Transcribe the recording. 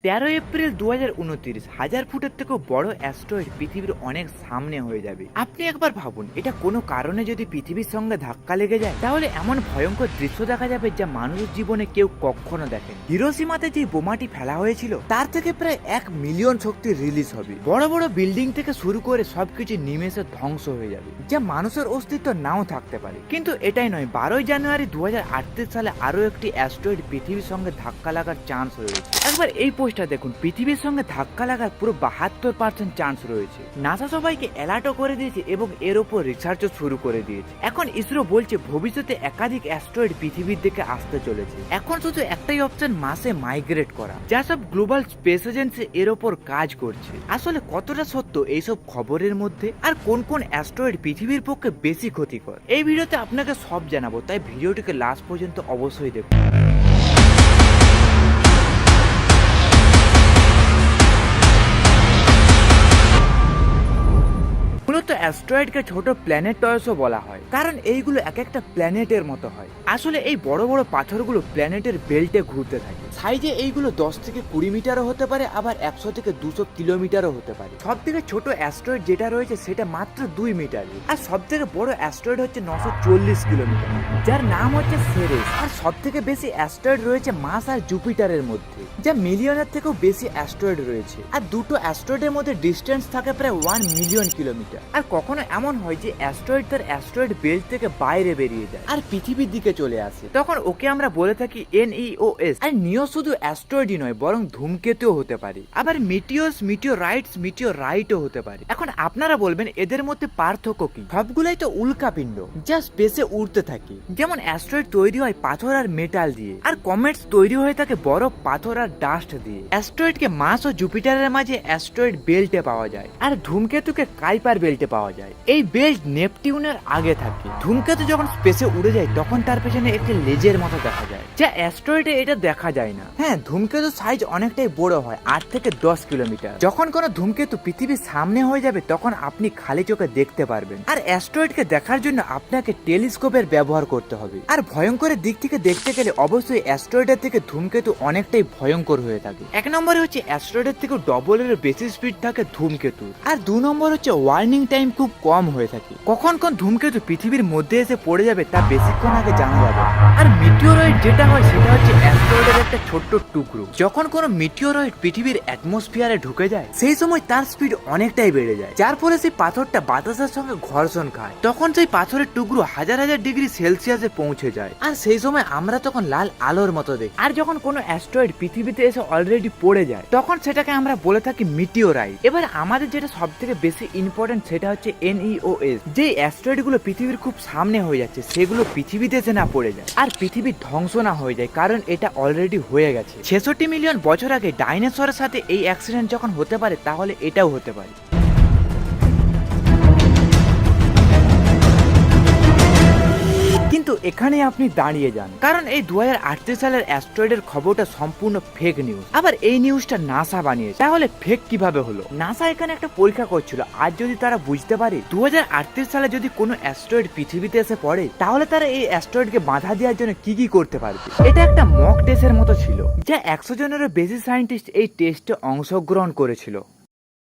13 April 2029 হাজার ফুটের থেকেও বড় অ্যাস্ট্রয়েড পৃথিবীর অনেক সামনে হয়ে যাবে। আপনি একবার ভাবুন, এটা কোনো কারণে যদি পৃথিবীর সঙ্গে ধাক্কা লেগে যায় তাহলে এমন ভয়ঙ্কর দৃশ্য দেখা যাবে যা মানুষের জীবনে কেউ কখনো দেখেনি। হিরোশিমাতে যে বোমাটি ফেলা হয়েছিল তার থেকে প্রায় 1 মিলিয়ন শক্তি রিলিজ হবে। বড় বড় বিল্ডিং থেকে শুরু করে সবকিছু নিমেষে ধ্বংস হয়ে যাবে, যা মানুষের অস্তিত্ব নাও থাকতে পারে। কিন্তু এটাই নয়, 12 জানুয়ারি 2038 সালে আরো একটি অ্যাস্ট্রয়েড পৃথিবীর সঙ্গে ধাক্কা লাগার চান্স রয়েছে। একবার এই পোস্টটা দেখুন, পৃথিবীর সঙ্গে ধাক্কা লাগার পুরো 72% চান্স রয়েছে। নাসা সবাইকে অ্যালার্টও করে দিয়েছে এবং এর উপর রিসার্চও শুরু করে দিয়েছে। এখন ইসরো বলছে ভবিষ্যতে একাধিক অ্যাস্ট্রয়েড পৃথিবীর দিকে আসতে চলেছে। এখন শুধু একটাই অপশন, মাসে মাইগ্রেট করা, যা সব গ্লোবাল স্পেস এজেন্সি এর উপর কাজ করছে। আসলে কতটা সত্য এইসব খবরের মধ্যে, আর কোন কোন অ্যাস্ট্রয়েড পৃথিবীর পক্ষে বেশি ক্ষতিকর, এই ভিডিওতে আপনাকে সব জানাবো, তাই ভিডিওটিকে লাস্ট পর্যন্ত অবশ্যই দেখুন। মূলত অ্যাস্ট্রয়েডকে ছোট প্ল্যানেট টয়েসও বলা হয়, কারণ এইগুলো এক একটা প্ল্যানেটের মতো হয়। আসলে এই বড় বড় পাথরগুলো প্ল্যানেটের বেল্টে ঘুরতে থাকে। সাইজে এইগুলো 10 থেকে 20 মিটারও হতে পারে, আবার 100 থেকে 200 কিলোমিটারও হতে পারে। সব থেকে ছোট অ্যাস্ট্রয়েড যেটা রয়েছে সেটা মাত্র 2 মিটার, আর সব থেকে বড় অ্যাস্ট্রয়েড হচ্ছে 940 কিলোমিটার, যার নাম হচ্ছে সেরেস। আর সব থেকে বেশি অ্যাস্ট্রয়েড রয়েছে মার্স আর জুপিটারের মধ্যে, যা মিলিয়নের থেকেও বেশি অ্যাস্ট্রয়েড রয়েছে। আর দুটো অ্যাস্ট্রয়েডের মধ্যে ডিস্টেন্স থাকে প্রায় 1 মিলিয়ন কিলোমিটার। আর কখনো এমন হয় যে অ্যাস্ট্রয়েড তার অ্যাস্ট্রয়েড বেল্ট থেকে বাইরে বেরিয়ে যায় আর পৃথিবীর দিকে চলে আসে, তখন ওকে আমরা বলে থাকি NEOS। আর নিও শুধু অ্যাস্ট্রয়েডই নয়, বরং ধূমকেতুও হতে পারে, আবার মিটিওস, মিটিওরাইটস, মিটিওরাইটও হতে পারে। এখন আপনারা বলবেন এদের মধ্যে পার্থক্য কি? সবগুলাই তো উল্কাপিণ্ড যা স্পেসে উড়তে থাকে। যেমন অ্যাস্ট্রয়েড তৈরি হয় পাথর আর মেটাল দিয়ে, আর কমেটস তৈরি হয়ে থাকে বরফ, পাথর আর ডাস্ট দিয়ে। অ্যাস্ট্রয়েডকে মার্স ও জুপিটারের মাঝে অ্যাস্ট্রয়েড বেল্টে পাওয়া যায়, আর ধূমকেতুকে কাইপার বেল্টে পাওয়া যায়। এই বেল্ট নেপটিউনের আগে থাকে। ধূমকেতু যখন স্পেসে উড়ে যায় তখন তার পেছনে একটি লেজের মতো দেখা যায়, যা অ্যাস্ট্রয়েডে এটা দেখা যায় না। হ্যাঁ, ধূমকেতু সাইজ অনেকটাই বড় হয়, 8 থেকে 10 কিলোমিটার। যখন কোনো ধূমকেতু পৃথিবীর সামনে হয়ে যাবে তখন আপনি খালি চোখে দেখতে পারবেন। আর অ্যাস্ট্রয়েডকে দেখার জন্য আপনাকে টেলিস্কোপের ব্যবহার করতে হবে। আর ভয়ঙ্করের দিক থেকে দেখতে গেলে অবশ্যই অ্যাস্ট্রয়েডের থেকে ধূমকেতু অনেকটাই ভয়ঙ্কর হয়ে থাকে। 1 নম্বরে হচ্ছে অ্যাস্ট্রয়েডের থেকে ডবলের বেশি স্পিড থাকে ধূমকেতু, আর 2 নম্বর হচ্ছে ওয়ার্নিং টাইম খুব কম হয়ে থাকে। কখন কোন ধূমকেতু পৃথিবীর মধ্যে এসে পড়ে যাবে তা বেশিক্ষণ আগে জানা যাবে। আর মিটিওরয়েড যেটা হয় সেটা হচ্ছে অ্যাস্ট্রয়েডের একটা ছোট্ট টুকরো। যখন কোনো মিটিওরয়েড পৃথিবীর অ্যাটমসফিয়ারে ঢুকে যায় সেই সময় তার স্পিড অনেকটাই বেড়ে যায়, যার ফলে সেই পাথরটা বাতাসের সঙ্গে ঘর্ষণ খায়। তখন সেই পাথরের টুকরো হাজার হাজার ডিগ্রি সেলসিয়াসে পৌঁছে যায়, আর সেই সময় আমরা তখন লাল আলোর মতো দেখি। আর যখন কোনো অ্যাস্ট্রয়েড পৃথিবীতে এসে অলরেডি পড়ে যায় তখন সেটাকে আমরা বলে থাকি মিটিওরাইট। এবার আমাদের যেটা সব থেকে বেশি ইম্পর্টেন্ট সেটা হচ্ছে NEOS। যে অ্যাস্ট্রয়েড গুলো পৃথিবীর খুব সামনে হয়ে যাচ্ছে সেগুলো পৃথিবীতে এসে না পড়ে যায় আর পৃথিবীর ধ্বংস না হয়ে যায়, কারণ এটা অলরেডি হয়ে গেছে। 66 মিলিয়ন বছর আগে ডাইনোসরের সাথে এই অ্যাক্সিডেন্ট যখন হতে পারে তাহলে এটাও হতে পারে। কিন্তু এখানে আপনি দাঁড়িয়ে যান, কারণ এই 2038 সালের অ্যাস্ট্রয়েডের খবরটা সম্পূর্ণ ফেক নিউজ। আবার এই নিউজটা নাসা বানিয়েছে, তাহলে ফেক কিভাবে হলো? নাসা এখানে একটা পরীক্ষা করছিল, আর যদি তারা বুঝতে পারে 2038 সালে যদি কোনো অ্যাস্ট্রয়েড পৃথিবীতে এসে পড়ে তাহলে তারা এই অ্যাস্ট্রয়েডকে বাধা দেওয়ার জন্য কি কি করতে পারবে। এটা একটা মক টেস্টের মতো ছিল, যা 100 জনেরও বেশি সায়েন্টিস্ট এই টেস্টে অংশগ্রহণ করেছিল।